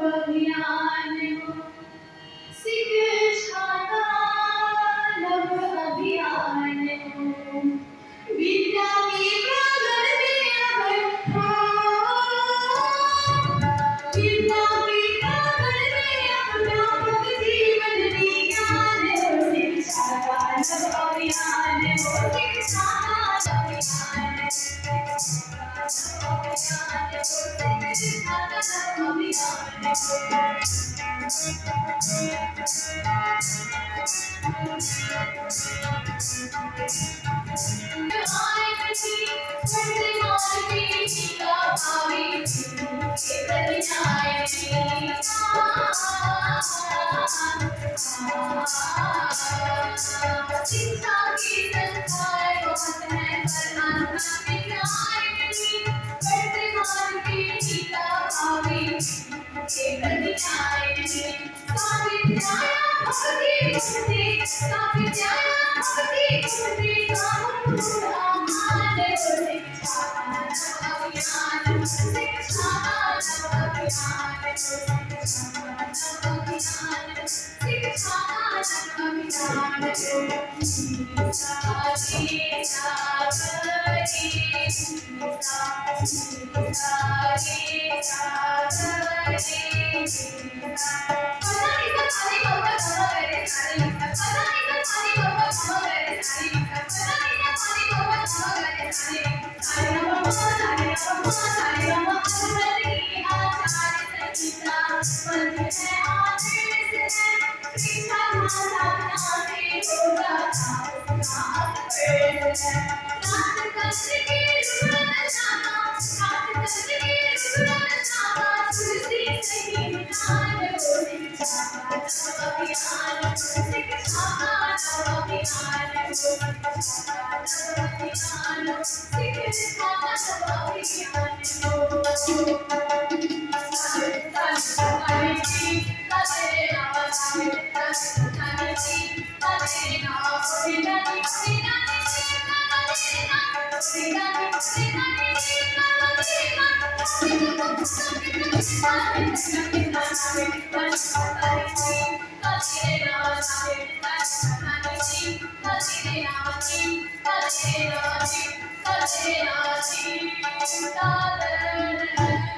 अभियान शिक्षा का नव अभियान विद्या की प्रगति अवस्था विद्या की प्रगति अध्यापक जीवन विज्ञान शिक्षा का नव अभियान शिक्षा का नव शिक्षा की संस्कार बहुत है वर्तमान की गीता भावी के प्रतिनायनी सावित्र्याय भक्ति कुंती सावित्र्याय भक्ति कुंती सामुद्रामान शिक्षा अभियान शिक्षा अभियान शिक्षा